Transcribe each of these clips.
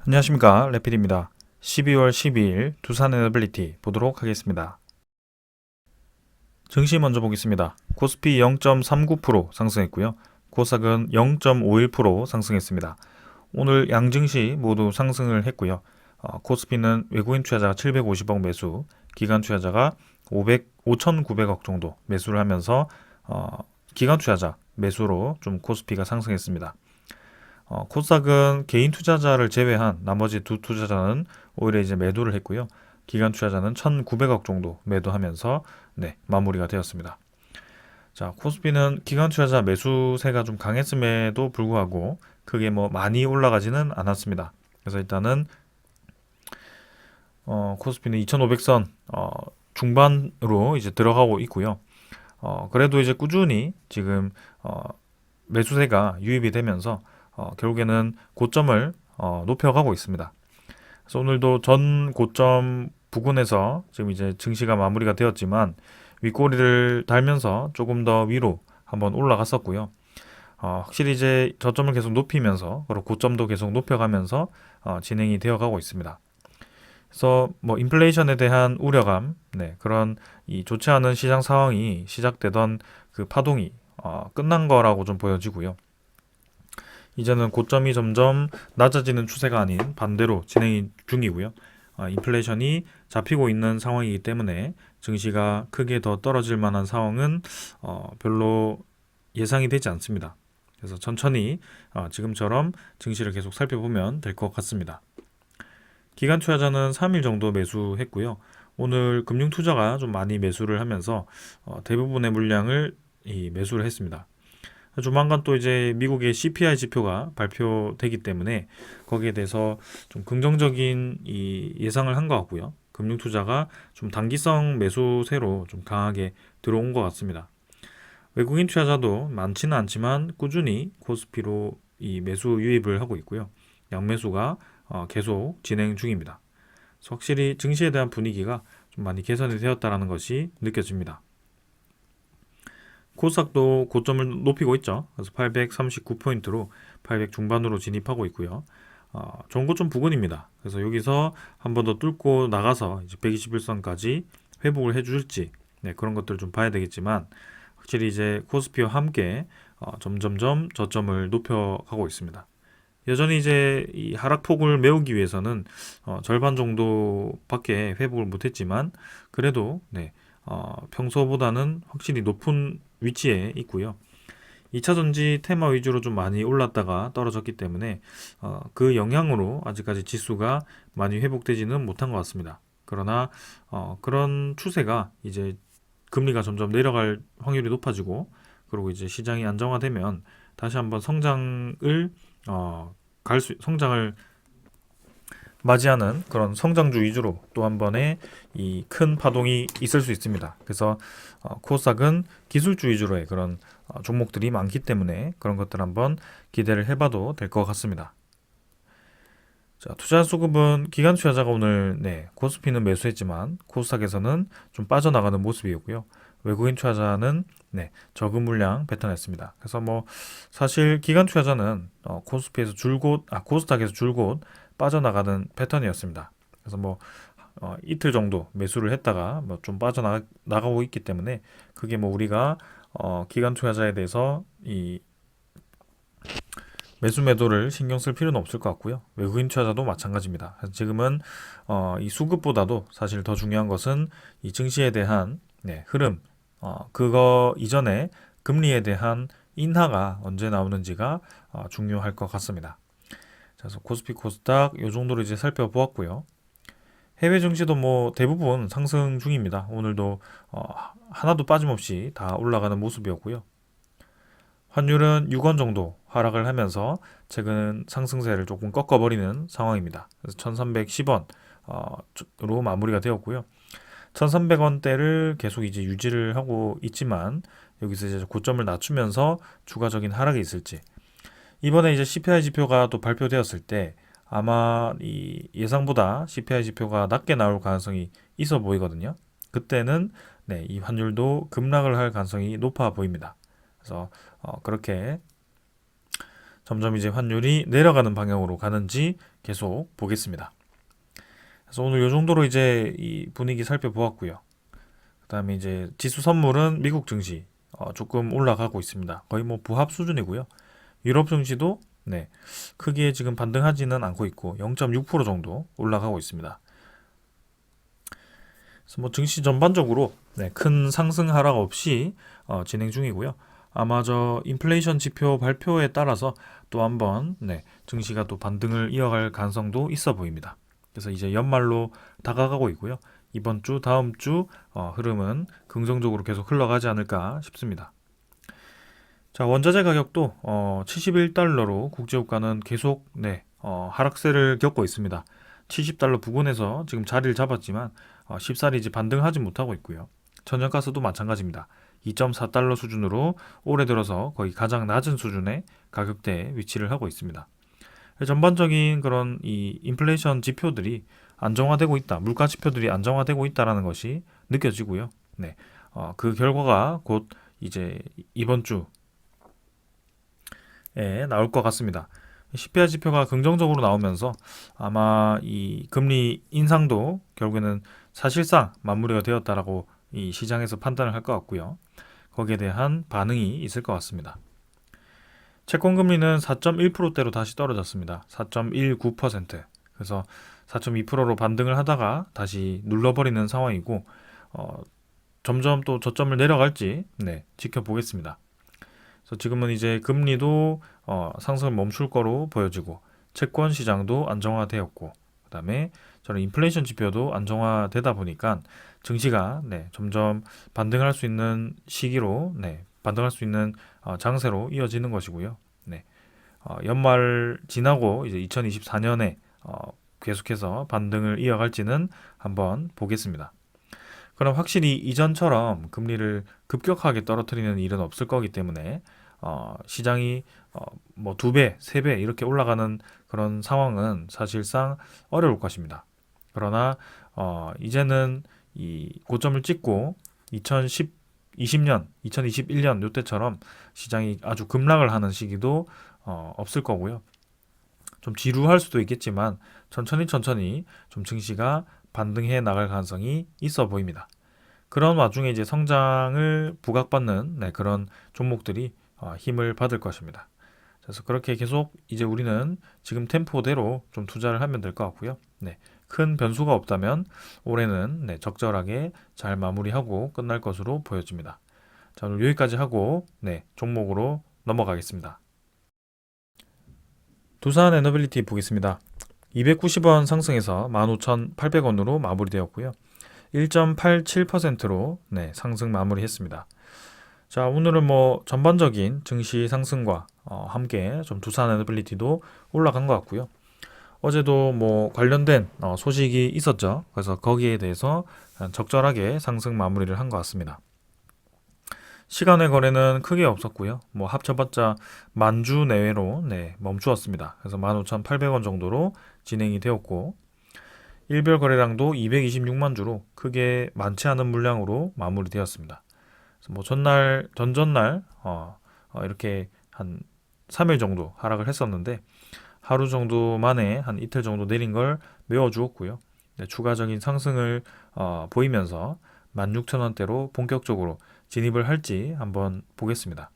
안녕하십니까, 레필입니다. 12월 12일 두산 에너빌리티 보도록 하겠습니다. 증시 먼저 보겠습니다. 코스피 0.39% 상승했고요. 코스닥은 0.51% 상승했습니다. 오늘 양증시 모두 상승을 했고요. 코스피는 외국인 투자자가 750억 매수, 기관 투자자가 5,900억 정도 매수를 하면서 기관 투자자 매수로 좀 코스피가 상승했습니다. 코스닥은 개인 투자자를 제외한 나머지 두 투자자는 오히려 이제 매도를 했고요. 기관 투자자는 1,900억 정도 매도하면서 마무리가 되었습니다. 자, 코스피는 기관 투자자 매수세가 좀 강했음에도 불구하고 크게 뭐 많이 올라가지는 않았습니다. 그래서 일단은 코스피는 2,500선 중반으로 이제 들어가고 있고요. 그래도 이제 꾸준히 지금 매수세가 유입이 되면서 결국에는 고점을 높여가고 있습니다. 그래서 오늘도 전 고점 부근에서 지금 이제 증시가 마무리가 되었지만 윗꼬리를 달면서 조금 더 위로 한번 올라갔었고요. 확실히 이제 저점을 계속 높이면서 그리고 고점도 계속 높여가면서 진행이 되어가고 있습니다. 그래서 뭐 인플레이션에 대한 우려감, 그런 이 좋지 않은 시장 상황이 시작되던 그 파동이 끝난 거라고 좀 보여지고요. 이제는 고점이 점점 낮아지는 추세가 아닌 반대로 진행 중이고요. 인플레이션이 잡히고 있는 상황이기 때문에 증시가 크게 더 떨어질 만한 상황은 별로 예상이 되지 않습니다. 그래서 천천히 지금처럼 증시를 계속 살펴보면 될 것 같습니다. 기관 투자자는 3일 정도 매수했고요. 오늘 금융투자가 좀 많이 매수를 하면서 대부분의 물량을 매수를 했습니다. 조만간 또 이제 미국의 CPI 지표가 발표되기 때문에 거기에 대해서 좀 긍정적인 이 예상을 한 것 같고요. 금융 투자가 좀 단기성 매수세로 좀 강하게 들어온 것 같습니다. 외국인 투자자도 많지는 않지만 꾸준히 코스피로 이 매수 유입을 하고 있고요. 양매수가 계속 진행 중입니다. 그래서 확실히 증시에 대한 분위기가 좀 많이 개선이 되었다는 것이 느껴집니다. 코스닥도 고점을 높이고 있죠. 그래서 839포인트로 800 중반으로 진입하고 있고요. 전고점 부근입니다. 그래서 여기서 한 번 더 뚫고 나가서 이제 121선까지 회복을 해줄지 그런 것들을 좀 봐야 되겠지만 확실히 이제 코스피와 함께 점점점 저점을 높여가고 있습니다. 여전히 이제 이 하락폭을 메우기 위해서는 절반 정도밖에 회복을 못했지만 그래도 평소보다는 확실히 높은 위치에 있고요. 2차전지 테마 위주로 좀 많이 올랐다가 떨어졌기 때문에 그 영향으로 아직까지 지수가 많이 회복되지는 못한 것 같습니다. 그러나 그런 추세가 이제 금리가 점점 내려갈 확률이 높아지고 그리고 이제 시장이 안정화되면 다시 한번 성장을 성장을 맞이하는 그런 성장주 위주로 또 한 번의 이 큰 파동이 있을 수 있습니다. 그래서 코스닥은 기술주 위주로의 그런 종목들이 많기 때문에 그런 것들 한번 기대를 해봐도 될 것 같습니다. 자, 투자 수급은 기관 투자자가 오늘 코스피는 매수했지만 코스닥에서는 좀 빠져나가는 모습이었고요. 외국인 투자자는 적은 물량 배당했습니다. 그래서 뭐 사실 기관 투자자는 코스피에서 코스닥에서 줄곧 빠져나가는 패턴이었습니다. 그래서 뭐 이틀 정도 매수를 했다가 뭐 좀 빠져나가고 있기 때문에 그게 뭐 우리가 기관 투자자에 대해서 이 매수 매도를 신경 쓸 필요는 없을 것 같고요. 외국인 투자자도 마찬가지입니다. 그래서 지금은 이 수급보다도 사실 더 중요한 것은 이 증시에 대한 흐름, 그거 이전에 금리에 대한 인하가 언제 나오는지가 중요할 것 같습니다. 그래서 코스피 코스닥 이 정도로 이제 살펴보았고요. 해외 증시도 뭐 대부분 상승 중입니다. 오늘도 하나도 빠짐없이 다 올라가는 모습이었고요. 환율은 6원 정도 하락을 하면서 최근 상승세를 조금 꺾어버리는 상황입니다. 그래서 1310원으로 마무리가 되었고요. 1300원대를 계속 이제 유지를 하고 있지만 여기서 이제 고점을 낮추면서 추가적인 하락이 있을지 이번에 이제 CPI 지표가 또 발표되었을 때 아마 이 예상보다 CPI 지표가 낮게 나올 가능성이 있어 보이거든요. 그때는 이 환율도 급락을 할 가능성이 높아 보입니다. 그래서 그렇게 점점 이제 환율이 내려가는 방향으로 가는지 계속 보겠습니다. 그래서 오늘 이 정도로 이제 이 분위기 살펴보았고요. 그다음에 이제 지수 선물은 미국 증시 조금 올라가고 있습니다. 거의 뭐 부합 수준이고요. 유럽 증시도 네, 크게 지금 반등하지는 않고 있고 0.6% 정도 올라가고 있습니다. 그래서 뭐 증시 전반적으로 네, 큰 상승 하락 없이 진행 중이고요. 아마 저 인플레이션 지표 발표에 따라서 또 한번 네, 증시가 또 반등을 이어갈 가능성도 있어 보입니다. 그래서 이제 연말로 다가가고 있고요. 이번 주, 다음 주 흐름은 긍정적으로 계속 흘러가지 않을까 싶습니다. 자, 원자재 가격도 71달러로 국제유가는 계속 네, 하락세를 겪고 있습니다. 70달러 부근에서 지금 자리를 잡았지만 쉽사리 이제 반등하지 못하고 있고요. 천연가스도 마찬가지입니다. 2.4달러 수준으로 올해 들어서 거의 가장 낮은 수준의 가격대에 위치를 하고 있습니다. 전반적인 그런 이 인플레이션 지표들이 안정화되고 있다, 물가 지표들이 안정화되고 있다라는 것이 느껴지고요. 네, 그 결과가 곧 이제 이번 주에 나올 것 같습니다. CPI 지표가 긍정적으로 나오면서 아마 이 금리 인상도 결국에는 사실상 마무리가 되었다라고 이 시장에서 판단을 할 것 같고요. 거기에 대한 반응이 있을 것 같습니다. 채권금리는 4.1%대로 다시 떨어졌습니다. 4.19%. 그래서 4.2%로 반등을 하다가 다시 눌러버리는 상황이고 점점 또 저점을 내려갈지 네, 지켜보겠습니다. 그래서 지금은 이제 금리도 상승을 멈출 거로 보여지고 채권 시장도 안정화되었고 그다음에 저는 인플레이션 지표도 안정화되다 보니까 증시가 네, 점점 반등할 수 있는 시기로 네, 반등할 수 있는 장세로 이어지는 것이고요. 네, 연말 지나고 이제 2024년에 계속해서 반등을 이어갈지는 한번 보겠습니다. 그럼 확실히 이전처럼 금리를 급격하게 떨어뜨리는 일은 없을 거기 때문에 시장이 뭐 2배, 3배 이렇게 올라가는 그런 상황은 사실상 어려울 것입니다. 그러나 이제는 이 고점을 찍고 2020년, 2021년 이때처럼 시장이 아주 급락을 하는 시기도 없을 거고요. 좀 지루할 수도 있겠지만 천천히 좀 증시가 반등해 나갈 가능성이 있어 보입니다. 그런 와중에 이제 성장을 부각받는 네, 그런 종목들이 힘을 받을 것입니다. 그래서 그렇게 계속 이제 우리는 지금 템포대로 좀 투자를 하면 될 것 같고요. 네, 큰 변수가 없다면 올해는 네, 적절하게 잘 마무리하고 끝날 것으로 보여집니다. 자, 오늘 여기까지 하고 네, 종목으로 넘어가겠습니다. 두산 에너빌리티 보겠습니다. 290원 상승해서 15,800원으로 마무리되었고요. 1.87%로 네, 상승 마무리했습니다. 자, 오늘은 뭐 전반적인 증시 상승과 함께 좀 두산 에너빌리티도 올라간 것 같고요. 어제도 뭐 관련된 소식이 있었죠. 그래서 거기에 대해서 적절하게 상승 마무리를 한 것 같습니다. 시간의 거래는 크게 없었고요. 뭐 합쳐봤자 만주 내외로 네, 멈추었습니다. 그래서 15,800원 정도로 진행이 되었고 일별 거래량도 226만 주로 크게 많지 않은 물량으로 마무리되었습니다. 그래서 뭐 전전날 이렇게 한 3일 정도 하락을 했었는데 하루 정도 만에 한 이틀 정도 내린 걸 메워주었고요. 네, 추가적인 상승을 보이면서 16,000원대로 본격적으로 진입을 할지 한번 보겠습니다.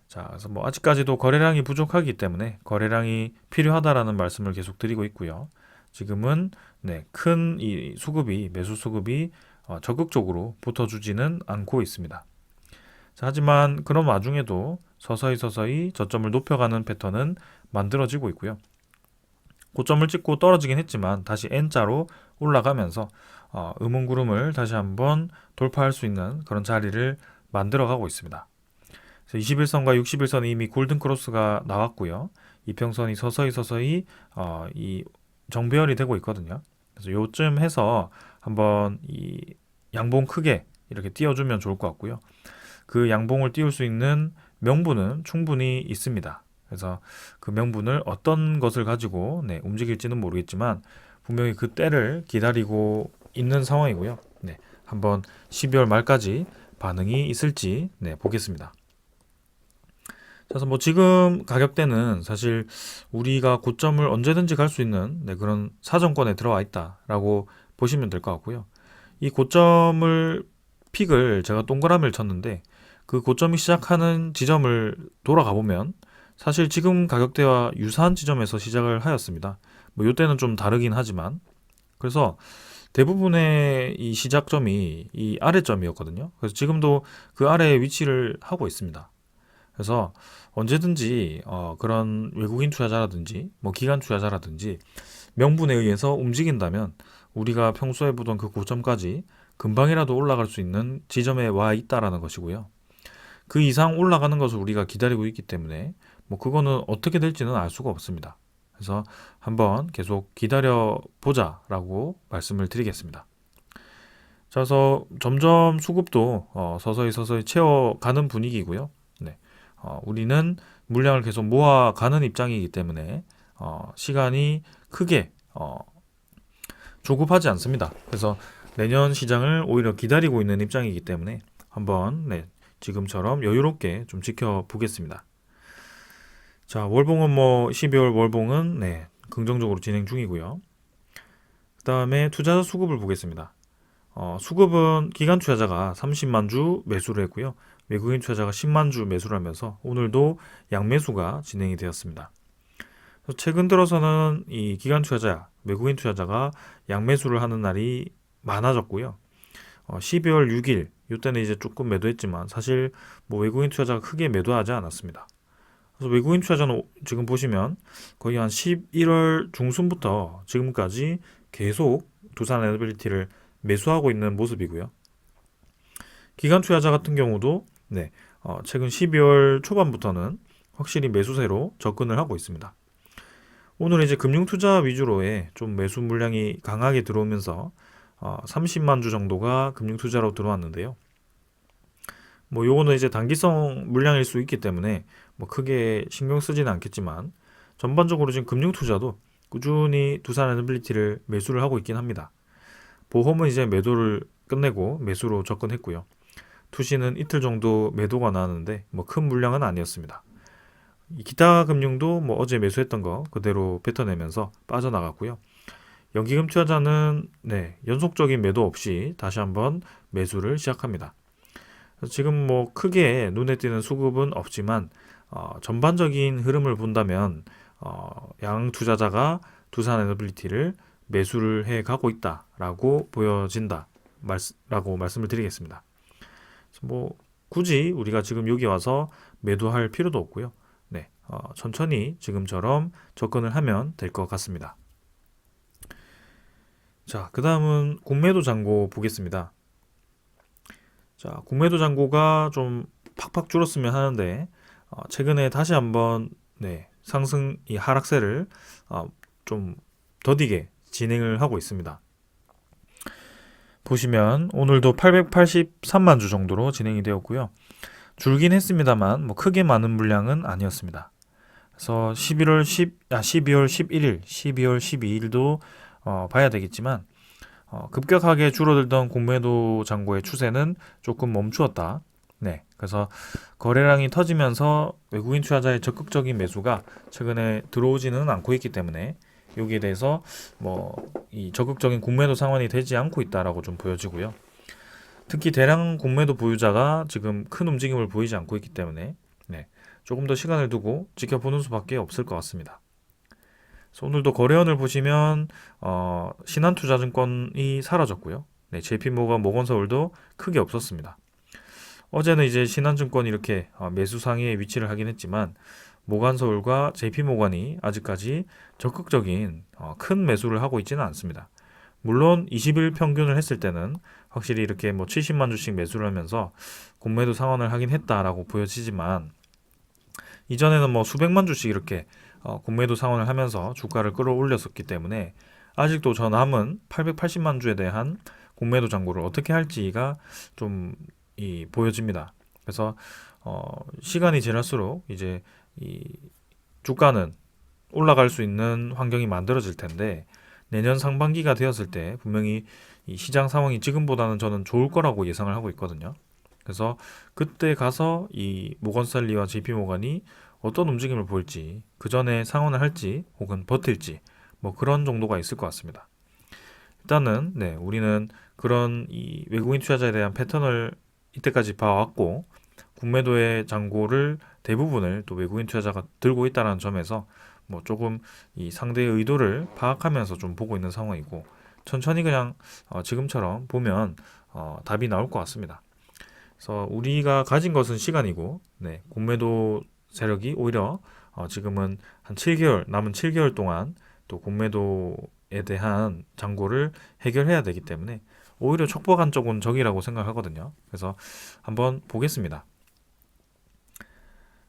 자, 그래서 뭐 아직까지도 거래량이 부족하기 때문에 거래량이 필요하다라는 말씀을 계속 드리고 있고요. 지금은 네, 큰 이 수급이 매수 수급이 적극적으로 붙어주지는 않고 있습니다. 자, 하지만 그런 와중에도 서서히 저점을 높여가는 패턴은 만들어지고 있고요. 고점을 찍고 떨어지긴 했지만 다시 N자로 올라가면서 음운구름을 다시 한번 돌파할 수 있는 그런 자리를 만들어가고 있습니다. 21선과 61선이 이미 골든크로스가 나왔고요. 이평선이 서서히 이 정배열이 되고 있거든요. 그래서 요쯤 해서 한번 이 양봉 크게 이렇게 띄워주면 좋을 것 같고요. 그 양봉을 띄울 수 있는 명분은 충분히 있습니다. 그래서 그 명분을 어떤 것을 가지고 네, 움직일지는 모르겠지만 분명히 그 때를 기다리고 있는 상황이고요. 네, 한번 12월 말까지 반응이 있을지 네, 보겠습니다. 그래서 뭐 지금 가격대는 사실 우리가 고점을 언제든지 갈 수 있는 그런 사정권에 들어와 있다라고 보시면 될 것 같고요. 이 고점을 픽을 제가 동그라미를 쳤는데 그 고점이 시작하는 지점을 돌아가 보면 사실 지금 가격대와 유사한 지점에서 시작을 하였습니다. 뭐 이때는 좀 다르긴 하지만 그래서 대부분의 이 시작점이 이 아래점이었거든요. 그래서 지금도 그 아래에 위치를 하고 있습니다. 그래서 언제든지 그런 외국인 투자자라든지 뭐 기관 투자자라든지 명분에 의해서 움직인다면 우리가 평소에 보던 그 고점까지 금방이라도 올라갈 수 있는 지점에 와 있다라는 것이고요. 그 이상 올라가는 것을 우리가 기다리고 있기 때문에 뭐 그거는 어떻게 될지는 알 수가 없습니다. 그래서 한번 계속 기다려 보자라고 말씀을 드리겠습니다. 그래서 점점 수급도 서서히 채워가는 분위기고요. 네. 우리는 물량을 계속 모아가는 입장이기 때문에 시간이 크게 조급하지 않습니다. 그래서 내년 시장을 오히려 기다리고 있는 입장이기 때문에 한번 지금처럼 여유롭게 좀 지켜보겠습니다. 자, 월봉은 뭐 12월 월봉은 긍정적으로 진행 중이고요. 그 다음에 투자자 수급을 보겠습니다. 수급은 기관 투자자가 30만 주 매수를 했고요. 외국인 투자자가 10만 주 매수를 하면서 오늘도 양매수가 진행이 되었습니다. 최근 들어서는 이 기관 투자자, 외국인 투자자가 양매수를 하는 날이 많아졌고요. 12월 6일 이때는 이제 조금 매도했지만 사실 뭐 외국인 투자자가 크게 매도하지 않았습니다. 그래서 외국인 투자자는 지금 보시면 거의 한 11월 중순부터 지금까지 계속 두산 에너빌리티를 매수하고 있는 모습이고요. 기관 투자자 같은 경우도 최근 12월 초반부터는 확실히 매수세로 접근을 하고 있습니다. 오늘 이제 금융 투자 위주로의 좀 매수 물량이 강하게 들어오면서 30만 주 정도가 금융 투자로 들어왔는데요. 뭐 요거는 이제 단기성 물량일 수 있기 때문에 뭐 크게 신경 쓰지는 않겠지만 전반적으로 지금 금융 투자도 꾸준히 두산 에너빌리티를 매수를 하고 있긴 합니다. 보험은 이제 매도를 끝내고 매수로 접근했고요. 투시는 이틀 정도 매도가 나왔는데 뭐 큰 물량은 아니었습니다. 기타 금융도 뭐 어제 매수했던 거 그대로 뱉어내면서 빠져나갔고요. 연기금 투자자는 연속적인 매도 없이 다시 한번 매수를 시작합니다. 지금 뭐 크게 눈에 띄는 수급은 없지만 전반적인 흐름을 본다면 양 투자자가 두산 에너빌리티를 매수를 해 가고 있다라고 보여진다 라고 말씀을 드리겠습니다. 뭐 굳이 우리가 지금 여기 와서 매도할 필요도 없고요. 천천히 지금처럼 접근을 하면 될 것 같습니다. 자, 그 다음은 공매도 잔고 보겠습니다. 자, 공매도 잔고가 좀 팍팍 줄었으면 하는데 최근에 다시 한번 상승 이 하락세를 좀 더디게 진행을 하고 있습니다. 보시면 오늘도 883만 주 정도로 진행이 되었고요. 줄긴 했습니다만 뭐 크게 많은 물량은 아니었습니다. 그래서 12월 11일, 12월 12일도 봐야 되겠지만 급격하게 줄어들던 공매도 잔고의 추세는 조금 멈추었다. 그래서 거래량이 터지면서 외국인 투자자의 적극적인 매수가 최근에 들어오지는 않고 있기 때문에 여기에 대해서 뭐 이 적극적인 공매도 상황이 되지 않고 있다라고 좀 보여지고요. 특히 대량 공매도 보유자가 지금 큰 움직임을 보이지 않고 있기 때문에 조금 더 시간을 두고 지켜보는 수밖에 없을 것 같습니다. 그래서 오늘도 거래원을 보시면 신한투자증권이 사라졌고요. JP모건 모건서울도 크게 없었습니다. 어제는 이제 신한증권이 이렇게 매수 상위에 위치를 하긴 했지만 모건서울과 JP모건이 아직까지 적극적인 큰 매수를 하고 있지는 않습니다. 물론 20일 평균을 했을 때는 확실히 이렇게 뭐 70만 주씩 매수를 하면서 공매도 상환을 하긴 했다라고 보여지지만 이전에는 뭐 수백만 주씩 이렇게 공매도 상환을 하면서 주가를 끌어올렸었기 때문에 아직도 저 남은 880만 주에 대한 공매도 잔고를 어떻게 할지가 좀 보여집니다. 그래서 시간이 지날수록 이제 이 주가는 올라갈 수 있는 환경이 만들어질 텐데 내년 상반기가 되었을 때 분명히 이 시장 상황이 지금보다는 저는 좋을 거라고 예상을 하고 있거든요. 그래서 그때 가서 이 모건스탠리와 JP 모건이 어떤 움직임을 보일지, 그 전에 상환을 할지 혹은 버틸지 뭐 그런 정도가 있을 것 같습니다. 일단은 네, 우리는 그런 이 외국인 투자자에 대한 패턴을 이때까지 봐왔고 국매도의 잔고를 대부분을 또 외국인 투자자가 들고 있다는 점에서 뭐 조금 이 상대의 의도를 파악하면서 좀 보고 있는 상황이고 천천히 그냥 지금처럼 보면 답이 나올 것 같습니다. 그래서 우리가 가진 것은 시간이고 네, 공매도 세력이 오히려 지금은 한 7개월 남은 7개월 동안 또 공매도에 대한 잔고를 해결해야 되기 때문에 오히려 촉박한 쪽은 적이라고 생각하거든요. 그래서 한번 보겠습니다.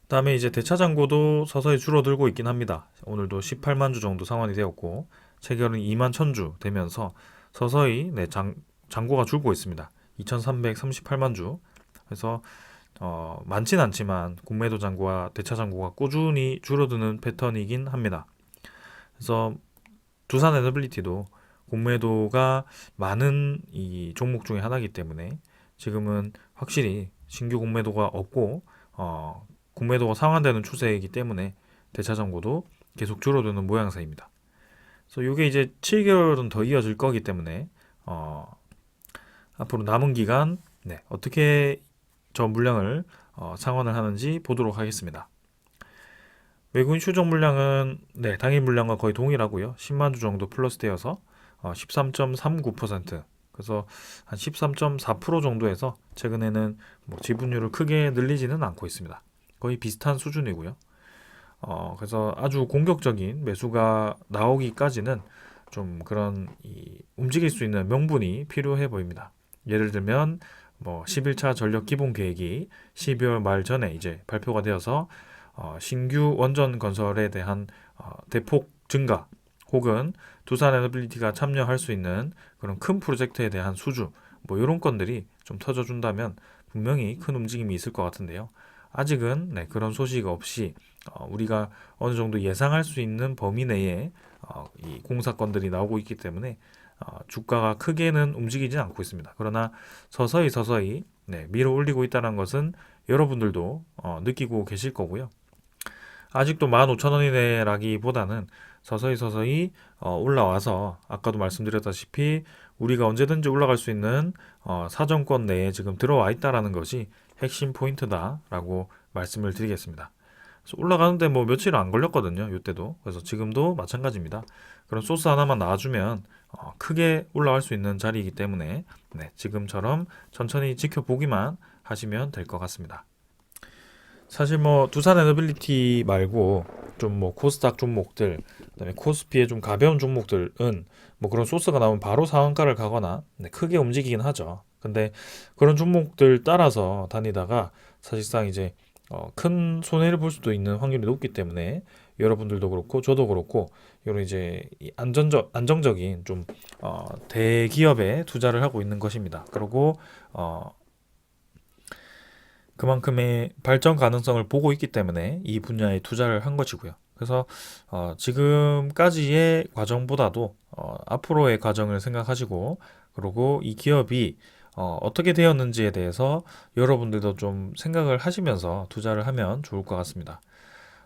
다음에 이제 대차 잔고도 서서히 줄어들고 있긴 합니다. 오늘도 18만 주 정도 상환이 되었고 체결은 2만 1000주 되면서 서서히 네, 잔고가 줄고 있습니다. 2338만 주. 그래서 많진 않지만 공매도 잔고와 대차 잔고가 꾸준히 줄어드는 패턴이긴 합니다. 그래서 두산 에너빌리티도 공매도가 많은 이 종목 중에 하나이기 때문에 지금은 확실히 신규 공매도가 없고 공매도가 상환되는 추세이기 때문에 대차 잔고도 계속 줄어드는 모양새입니다. 그래서 이게 이제 7개월은 더 이어질 거기 때문에 앞으로 남은 기간 네, 어떻게 저 물량을 상환을 하는지 보도록 하겠습니다. 외국인 추정 물량은 네, 당일 물량과 거의 동일하고요. 10만 주 정도 플러스 되어서 13.39%, 그래서 한 13.4% 정도에서 최근에는 뭐 지분율을 크게 늘리지는 않고 있습니다. 거의 비슷한 수준이고요. 그래서 아주 공격적인 매수가 나오기까지는 좀 그런 움직일 수 있는 명분이 필요해 보입니다. 예를 들면 뭐 11차 전력 기본 계획이 12월 말 전에 이제 발표가 되어서 신규 원전 건설에 대한 대폭 증가 혹은 두산 에너빌리티가 참여할 수 있는 그런 큰 프로젝트에 대한 수주 뭐 이런 건들이 좀 터져준다면 분명히 큰 움직임이 있을 것 같은데요. 아직은 네, 그런 소식 없이 우리가 어느 정도 예상할 수 있는 범위 내에 이 공사건들이 나오고 있기 때문에 주가가 크게는 움직이지 않고 있습니다. 그러나 서서히 네, 밀어 올리고 있다는 것은 여러분들도 느끼고 계실 거고요. 아직도 15,000원이네라기보다는 서서히 올라와서 아까도 말씀드렸다시피 우리가 언제든지 올라갈 수 있는 사정권 내에 지금 들어와 있다라는 것이 핵심 포인트다라고 말씀을 드리겠습니다. 그래서 올라가는데 뭐 며칠 안 걸렸거든요. 이때도. 그래서 지금도 마찬가지입니다. 그런 소스 하나만 나와주면 크게 올라갈 수 있는 자리이기 때문에 네, 지금처럼 천천히 지켜보기만 하시면 될 것 같습니다. 사실 뭐 두산 에너빌리티 말고 좀 뭐 코스닥 종목들, 그다음에 코스피의 좀 가벼운 종목들은 뭐 그런 소스가 나오면 바로 상한가를 가거나 네, 크게 움직이긴 하죠. 근데 그런 종목들 따라서 다니다가 사실상 이제 큰 손해를 볼 수도 있는 확률이 높기 때문에 여러분들도 그렇고 저도 그렇고 이런 이제 안정적인 좀 대기업에 투자를 하고 있는 것입니다. 그리고 그만큼의 발전 가능성을 보고 있기 때문에 이 분야에 투자를 한 것이고요. 그래서 지금까지의 과정보다도 앞으로의 과정을 생각하시고 그리고 이 기업이 떻게 되었는지에 대해서 여러분들도 좀 생각을 하시면서 투자를 하면 좋을 것 같습니다.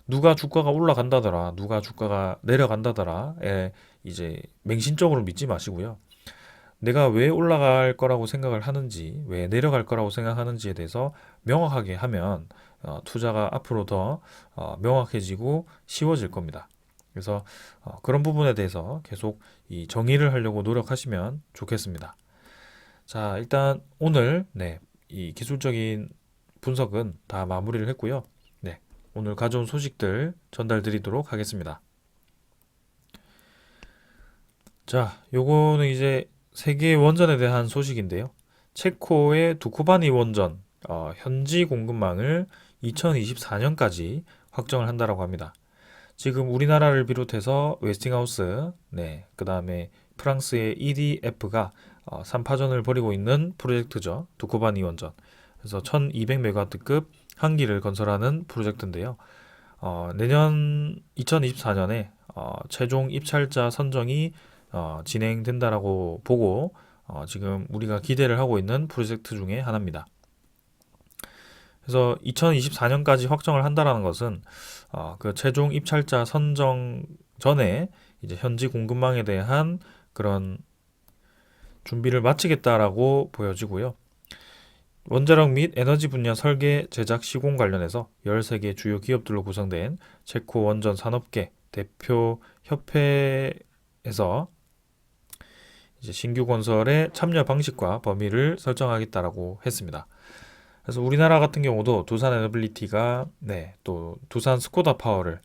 누가 주가가 올라간다더라, 누가 주가가 내려간다더라에 이제 맹신적으로 믿지 마시고요. 내가 왜 올라갈 거라고 생각을 하는지, 왜 내려갈 거라고 생각하는지에 대해서 명확하게 하면 투자가 앞으로 더 명확해지고 쉬워질 겁니다. 그래서 그런 부분에 대해서 계속 이 정의를 하려고 노력하시면 좋겠습니다. 자, 일단 오늘 네, 이 기술적인 분석은 다 마무리를 했고요. 네, 오늘 가져온 소식들 전달 드리도록 하겠습니다. 자, 요거는 이제 세계 원전에 대한 소식인데요. 체코의 두코바니 원전 현지 공급망을 2024년까지 확정을 한다라고 합니다. 지금 우리나라를 비롯해서 웨스팅하우스, 네, 그 다음에 프랑스의 EDF가 3파전을 벌이고 있는 프로젝트죠. 두코바니 원전. 그래서 1200메가와트급 한 기를 건설하는 프로젝트인데요. 내년 2024년에 최종 입찰자 선정이 진행된다라고 보고 지금 우리가 기대를 하고 있는 프로젝트 중에 하나입니다. 그래서 2024년까지 확정을 한다라는 것은 그 최종 입찰자 선정 전에 이제 현지 공급망에 대한 그런 준비를 마치겠다라고 보여지고요. 원자력 및 에너지 분야 설계, 제작, 시공 관련해서 13개 주요 기업들로 구성된 체코 원전 산업계 대표 협회에서 이제 신규 건설의 참여 방식과 범위를 설정하겠다라고 했습니다. 그래서 우리나라 같은 경우도 두산 에너빌리티가 또 두산 스코다 파워를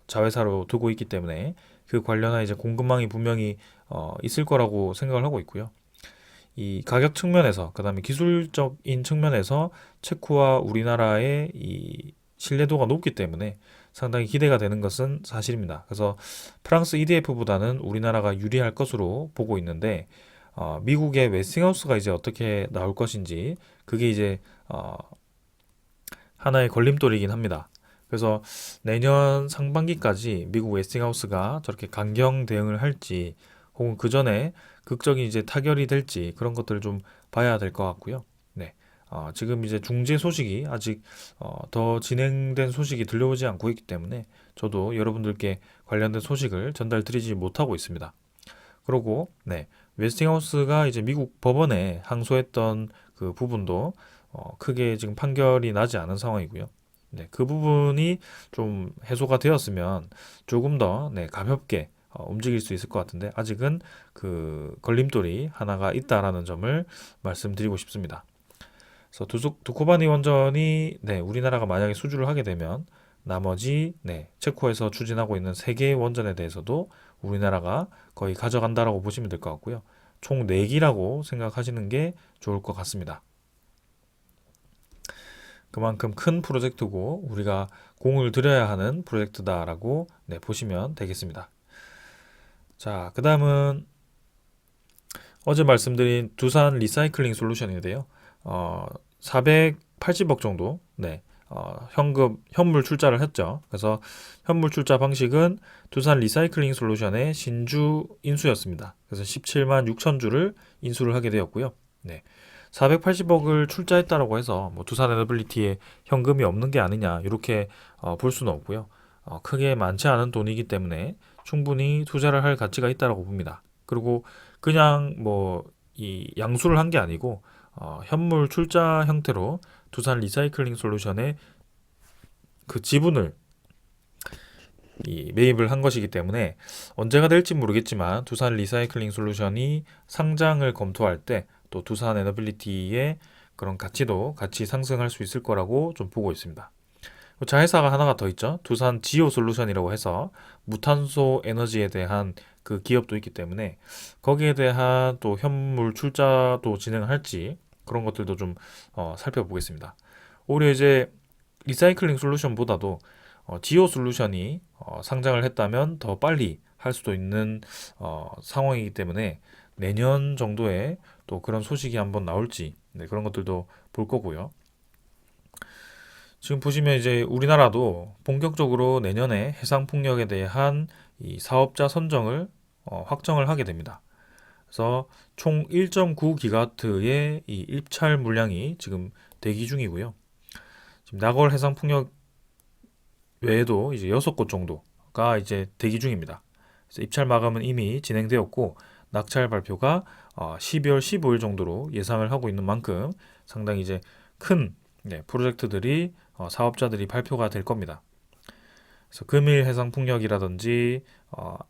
자회사로 두고 있기 때문에 그 관련한 이제 공급망이 분명히 있을 거라고 생각을 하고 있고요. 이 가격 측면에서, 그다음에 기술적인 측면에서 체코와 우리나라의 이 신뢰도가 높기 때문에 상당히 기대가 되는 것은 사실입니다. 그래서 프랑스 EDF보다는 우리나라가 유리할 것으로 보고 있는데 미국의 웨스팅하우스가 이제 어떻게 나올 것인지 그게 이제 하나의 걸림돌이긴 합니다. 그래서 내년 상반기까지 미국 웨스팅하우스가 저렇게 강경 대응을 할지 혹은 그 전에 극적인 이제 타결이 될지 그런 것들을 좀 봐야 될 것 같고요. 네. 지금 이제 중재 소식이 아직 더 진행된 소식이 들려오지 않고 있기 때문에 저도 여러분들께 관련된 소식을 전달드리지 못하고 있습니다. 그리고 웨스팅하우스가 이제 미국 법원에 항소했던 그 부분도 크게 지금 판결이 나지 않은 상황이고요. 그 부분이 좀 해소가 되었으면 조금 더 가볍게 움직일 수 있을 것 같은데 아직은 그 걸림돌이 하나가 있다라는 점을 말씀드리고 싶습니다. 그래서 두코바니 원전이 우리나라가 만약에 수주를 하게 되면 나머지 체코에서 추진하고 있는 세 개의 원전에 대해서도 우리나라가 거의 가져간다라고 보시면 될 것 같고요. 총 4기라고 생각하시는 게 좋을 것 같습니다. 그만큼 큰 프로젝트고 우리가 공을 들여야 하는 프로젝트다라고 보시면 되겠습니다. 자, 그 다음은 어제 말씀드린 두산 리사이클링 솔루션인데요. 480억 정도 현물 출자를 했죠. 그래서 현물 출자 방식은 두산 리사이클링 솔루션의 신주 인수였습니다. 그래서 17만 6천 주를 인수를 하게 되었고요. 480억을 출자했다라고 해서 뭐 두산 에너빌리티에 현금이 없는 게 아니냐 이렇게 볼 수는 없고요. 크게 많지 않은 돈이기 때문에 충분히 투자를 할 가치가 있다라고 봅니다. 그리고 그냥 뭐 이 양수를 한 게 아니고 현물 출자 형태로 두산 리사이클링 솔루션의 그 지분을 매입을 한 것이기 때문에 언제가 될지 모르겠지만 두산 리사이클링 솔루션이 상장을 검토할 때 또 두산 에너빌리티의 그런 가치도 같이 상승할 수 있을 거라고 좀 보고 있습니다. 자회사가 하나가 더 있죠. 두산 지오 솔루션이라고 해서 무탄소 에너지에 대한 그 기업도 있기 때문에 거기에 대한 또 현물 출자도 진행을 할지 그런 것들도 좀 살펴보겠습니다. 오히려 이제 리사이클링 솔루션보다도 지오 솔루션이 상장을 했다면 더 빨리 할 수도 있는 상황이기 때문에 내년 정도에 또 그런 소식이 한번 나올지 그런 것들도 볼 거고요. 지금 보시면 이제 우리나라도 본격적으로 내년에 해상풍력에 대한 이 사업자 선정을 확정을 하게 됩니다. 그래서 총 1.9기가와트의 이 입찰 물량이 지금 대기 중이고요. 지금 나걸 해상풍력 외에도 이제 6곳 정도가 이제 대기 중입니다. 그래서 입찰 마감은 이미 진행되었고 낙찰 발표가 12월 15일 정도로 예상을 하고 있는 만큼 상당히 이제 큰 프로젝트들이 사업자들이 발표가 될 겁니다. 그래서 금일 해상풍력이라든지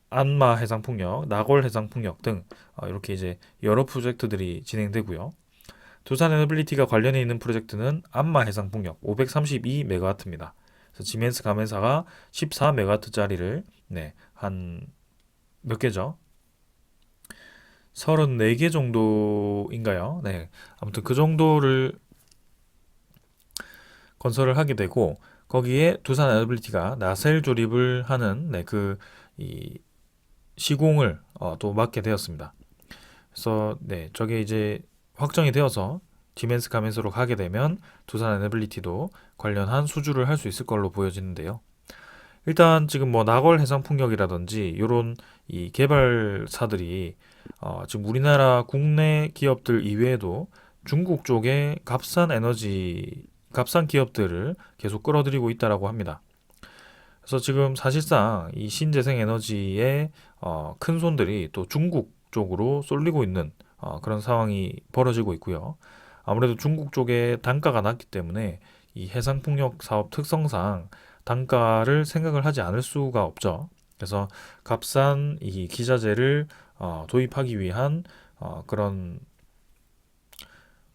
안마 해상풍력, 나골 해상풍력 등 이렇게 이제 여러 프로젝트들이 진행되고요. 두산 에너빌리티가 관련해 있는 프로젝트는 안마 해상풍력 532메가와트입니다. 그래서 지멘스 가맹사가 14메가와트짜리를 한 몇 개죠? 34개 정도인가요? 아무튼 그 정도를 건설을 하게 되고 거기에 두산 에너빌리티가 나셀 조립을 하는 이 시공을 또 맡게 되었습니다. 그래서 저게 이제 확정이 되어서 지멘스 가맹사로 가게 되면 두산 에너빌리티도 관련한 수주를 할 수 있을 걸로 보여지는데요. 일단 지금 뭐 나걸 해상풍력이라든지 이런 이 개발사들이 지금 우리나라 국내 기업들 이외에도 중국 쪽에 값싼 에너지 값싼 기업들을 계속 끌어들이고 있다라고 합니다. 그래서 지금 사실상 이 신재생 에너지의 큰 손들이 또 중국 쪽으로 쏠리고 있는 그런 상황이 벌어지고 있고요. 아무래도 중국 쪽에 단가가 낮기 때문에 이 해상풍력 사업 특성상 단가를 생각을 하지 않을 수가 없죠. 그래서 값싼 이 기자재를 도입하기 위한 그런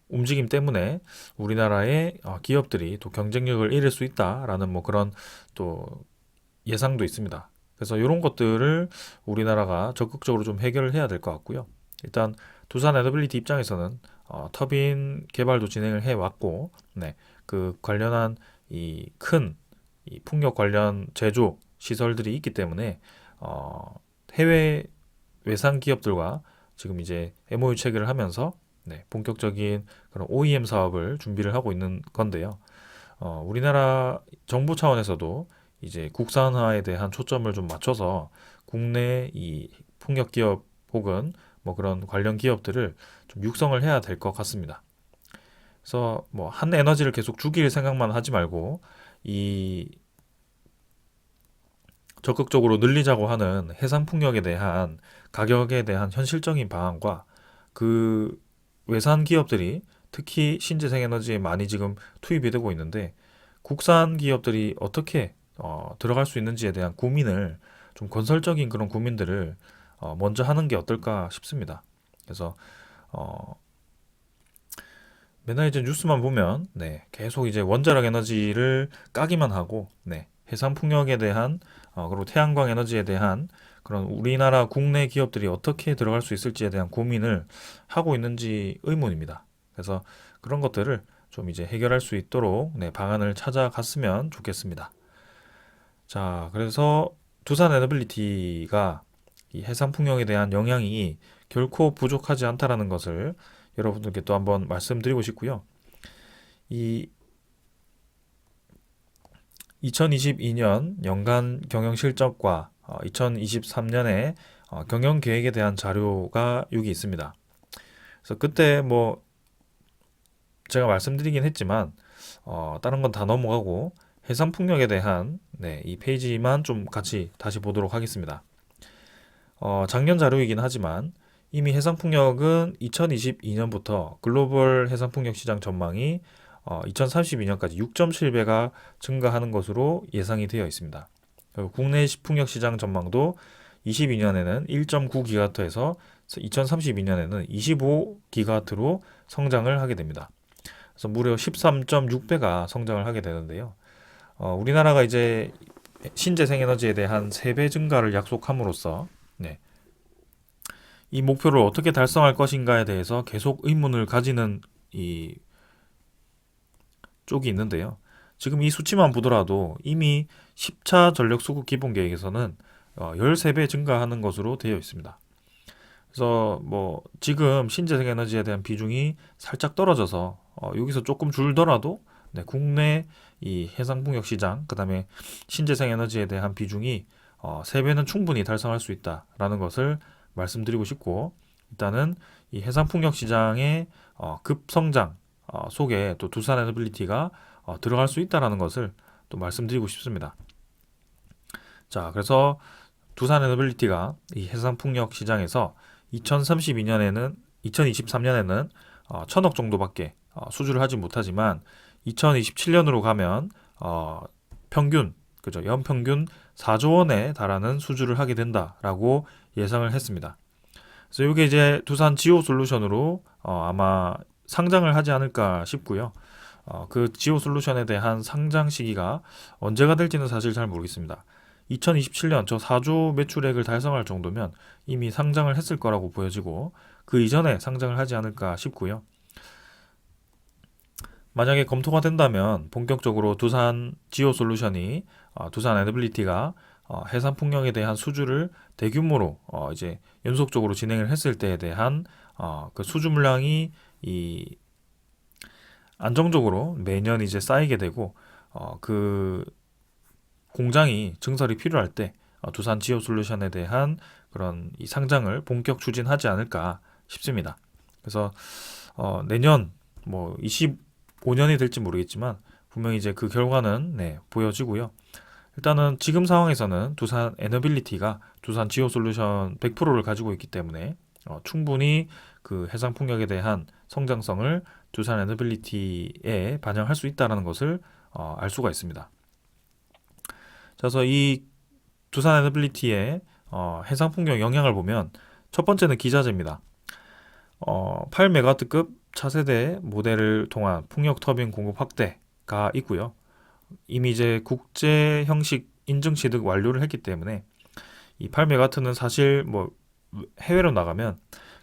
움직임 때문에 우리나라의 기업들이 또 경쟁력을 잃을 수 있다라는 뭐 그런 또 예상도 있습니다. 그래서 이런 것들을 우리나라가 적극적으로 좀 해결을 해야 될 것 같고요. 일단 두산 에너빌리티 입장에서는 터빈 개발도 진행을 해왔고, 네, 그 관련한 이 큰 이 풍력 관련 제조 시설들이 있기 때문에 해외 외상 기업들과 지금 이제 MOU 체결을 하면서 네, 본격적인 그런 OEM 사업을 준비를 하고 있는 건데요. 우리나라 정부 차원에서도 이제 국산화에 대한 초점을 좀 맞춰서 국내 이 풍력 기업 혹은 뭐 그런 관련 기업들을 좀 육성을 해야 될 것 같습니다. 그래서 뭐 한 에너지를 계속 죽일 생각만 하지 말고 이 적극적으로 늘리자고 하는 해상 풍력에 대한 가격에 대한 현실적인 방안과 그 외산 기업들이 특히 신재생 에너지에 많이 지금 투입이 되고 있는데 국산 기업들이 어떻게 들어갈 수 있는지에 대한 고민을 좀 건설적인 그런 고민들을 먼저 하는 게 어떨까 싶습니다. 그래서 어, 맨날 이제 뉴스만 보면 네, 계속 이제 원자력 에너지를 까기만 하고 네, 해상 풍력에 대한 그리고 태양광 에너지에 대한 그런 우리나라 국내 기업들이 어떻게 들어갈 수 있을지에 대한 고민을 하고 있는지 의문입니다. 그래서 그런 것들을 좀 이제 해결할 수 있도록 네, 방안을 찾아갔으면 좋겠습니다. 자, 그래서 두산 에너빌리티가 이 해상 풍력에 대한 영향이 결코 부족하지 않다라는 것을 여러분들께 또 한번 말씀드리고 싶고요. 이 2022년 연간 경영 실적과 2023년에 경영 계획에 대한 자료가 여기 있습니다. 그래서 그때 뭐 제가 말씀드리긴 했지만 다른 건 다 넘어가고 해상 풍력에 대한 네, 이 페이지만 좀 같이 다시 보도록 하겠습니다. 작년 자료이긴 하지만 이미 해상풍력은 2022년부터 글로벌 해상풍력 시장 전망이 2032년까지 6.7배가 증가하는 것으로 예상이 되어 있습니다. 그리고 국내 풍력 시장 전망도 22년에는 1.9기가와트에서 2032년에는 25기가와트로 성장을 하게 됩니다. 그래서 무려 13.6배가 성장을 하게 되는데요. 우리나라가 이제 신재생 에너지에 대한 3배 증가를 약속함으로써 네, 이 목표를 어떻게 달성할 것인가에 대해서 계속 의문을 가지는 이 쪽이 있는데요. 지금 이 수치만 보더라도 이미 10차 전력 수급 기본 계획에서는 13배 증가하는 것으로 되어 있습니다. 그래서 뭐 지금 신재생 에너지에 대한 비중이 살짝 떨어져서 여기서 조금 줄더라도 네, 국내 이 해상풍력 시장 그다음에 신재생 에너지에 대한 비중이 3배는 충분히 달성할 수 있다라는 것을 말씀드리고 싶고 일단은 이 해상풍력 시장의 급성장 속에 또 두산 에너빌리티가 들어갈 수 있다라는 것을 또 말씀드리고 싶습니다. 자, 그래서 두산 에너빌리티가 이 해상풍력 시장에서 2032년에는 2023년에는 1000억 정도밖에 수주를 하지 못하지만 2027년으로 가면 평균 그죠 연평균 4조 원에 달하는 수주를 하게 된다라고 예상을 했습니다. 그래서 이게 이제 두산 지오 솔루션으로 아마 상장을 하지 않을까 싶고요. 그 지오 솔루션에 대한 상장 시기가 언제가 될지는 사실 잘 모르겠습니다. 2027년 저 4조 매출액을 달성할 정도면 이미 상장을 했을 거라고 보여지고 그 이전에 상장을 하지 않을까 싶고요. 만약에 검토가 된다면 본격적으로 두산 지오 솔루션이 두산 에너빌리티가 해상 풍력에 대한 수주를 대규모로 이제 연속적으로 진행을 했을 때에 대한 그 수주 물량이 이 안정적으로 매년 이제 쌓이게 되고 그 공장이 증설이 필요할 때 두산 지오 솔루션에 대한 그런 이 상장을 본격 추진하지 않을까 싶습니다. 그래서 내년 뭐 5년이 될지 모르겠지만 분명히 이제 그 결과는 보여지고요. 일단은 지금 상황에서는 두산 에너빌리티가 두산 지오 솔루션 100%를 가지고 있기 때문에 충분히 그 해상 풍력에 대한 성장성을 두산 에너빌리티에 반영할 수 있다는 것을 알 수가 있습니다. 그래서 이 두산 에너빌리티의 해상 풍력 영향을 보면 첫 번째는 기자재입니다. 8메가와트급 차세대 모델을 통한 풍력 터빈 공급 확대가 있고요. 이미 이제 국제 형식 인증 취득 완료를 했기 때문에 이 8메가와트는 사실 뭐 해외로 나가면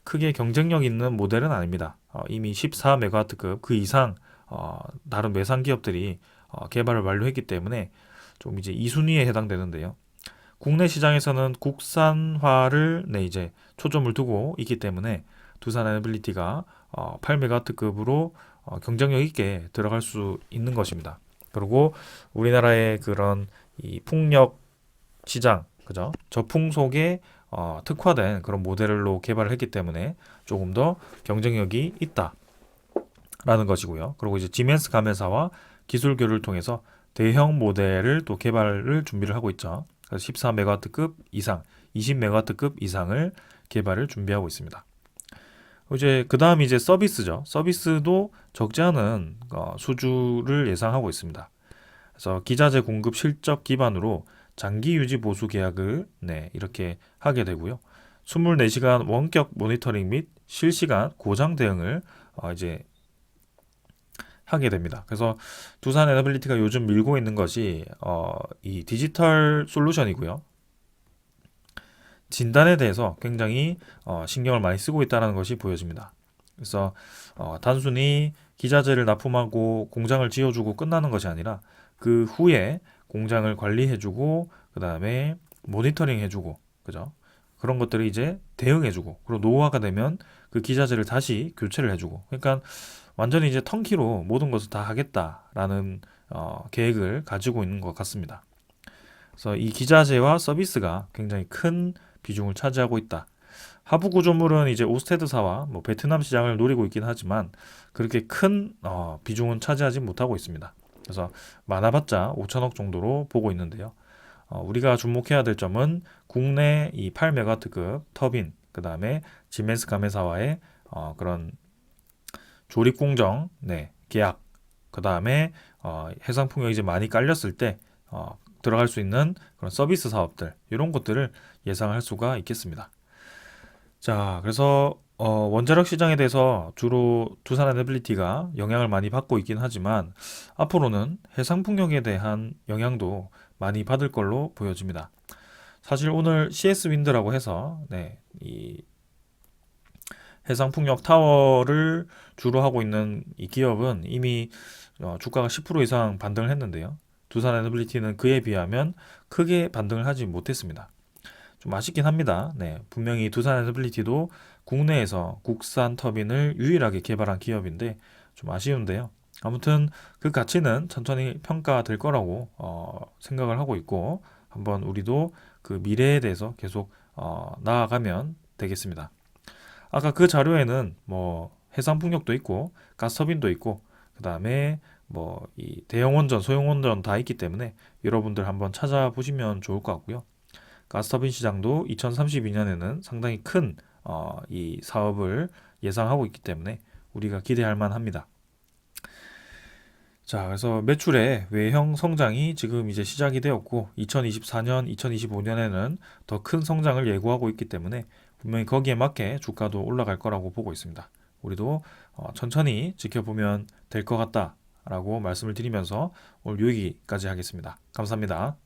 크게 경쟁력 있는 모델은 아닙니다. 이미 14메가와트급 그 이상 다른 외산 기업들이 개발을 완료했기 때문에 좀 이제 2순위에 해당되는데요. 국내 시장에서는 국산화를 이제 초점을 두고 있기 때문에 두산 에너빌리티가 8메가와트급으로 경쟁력 있게 들어갈 수 있는 것입니다. 그리고 우리나라의 그런 이 풍력 시장, 그죠? 저풍속에 특화된 그런 모델로 개발을 했기 때문에 조금 더 경쟁력이 있다라는 것이고요. 그리고 이제 지멘스 가메사와 기술 교류를 통해서 대형 모델을 또 개발을 준비를 하고 있죠. 그래서 14메가와트급 이상, 20메가와트급 이상을 개발을 준비하고 있습니다. 이제 그 다음 이제 서비스죠. 서비스도 적지 않은 수주를 예상하고 있습니다. 그래서 기자재 공급 실적 기반으로 장기 유지 보수 계약을 이렇게 하게 되고요. 24시간 원격 모니터링 및 실시간 고장 대응을 이제 하게 됩니다. 그래서 두산 에너빌리티가 요즘 밀고 있는 것이 이 디지털 솔루션이고요. 진단에 대해서 굉장히 신경을 많이 쓰고 있다는 것이 보여집니다. 그래서 단순히 기자재를 납품하고 공장을 지어주고 끝나는 것이 아니라 그 후에 공장을 관리해주고 그 다음에 모니터링 해주고 그죠? 그런 것들을 이제 대응해주고 그리고 노후화가 되면 그 기자재를 다시 교체를 해주고 그러니까 완전히 이제 턴키로 모든 것을 다 하겠다라는 계획을 가지고 있는 것 같습니다. 그래서 이 기자재와 서비스가 굉장히 큰 비중을 차지하고 있다. 하부 구조물은 이제 오스테드사와 뭐 베트남 시장을 노리고 있긴 하지만 그렇게 큰 비중은 차지하지 못하고 있습니다. 그래서 많아봤자 5천억 정도로 보고 있는데요. 우리가 주목해야 될 점은 국내 이 8메가와트급 터빈, 그 다음에 지멘스 가메사와의 그런 조립 공정, 계약, 그 다음에 해상 풍력이 이제 많이 깔렸을 때 들어갈 수 있는 그런 서비스 사업들 이런 것들을 예상할 수가 있겠습니다. 자, 그래서 원자력 시장에 대해서 주로 두산 에너빌리티가 영향을 많이 받고 있긴 하지만 앞으로는 해상 풍력에 대한 영향도 많이 받을 걸로 보여집니다. 사실 오늘 CS 윈드라고 해서 이 해상 풍력 타워를 주로 하고 있는 이 기업은 이미 주가가 10% 이상 반등을 했는데요. 두산 에너빌리티는 그에 비하면 크게 반등을 하지 못했습니다. 좀 아쉽긴 합니다. 분명히 두산 에너빌리티도 국내에서 국산 터빈을 유일하게 개발한 기업인데 좀 아쉬운데요. 아무튼 그 가치는 천천히 평가될 거라고 생각을 하고 있고 한번 우리도 그 미래에 대해서 계속 나아가면 되겠습니다. 아까 그 자료에는 뭐 해상 풍력도 있고 가스터빈도 있고 그 다음에 뭐 이 대형 원전, 소형 원전 다 있기 때문에 여러분들 한번 찾아보시면 좋을 것 같고요. 가스터빈 시장도 2032년에는 상당히 큰 이 사업을 예상하고 있기 때문에 우리가 기대할 만합니다. 자, 그래서 매출의 외형 성장이 지금 이제 시작이 되었고 2024년, 2025년에는 더 큰 성장을 예고하고 있기 때문에 분명히 거기에 맞게 주가도 올라갈 거라고 보고 있습니다. 우리도 천천히 지켜보면 될 것 같다라고 말씀을 드리면서 오늘 여기까지 하겠습니다. 감사합니다.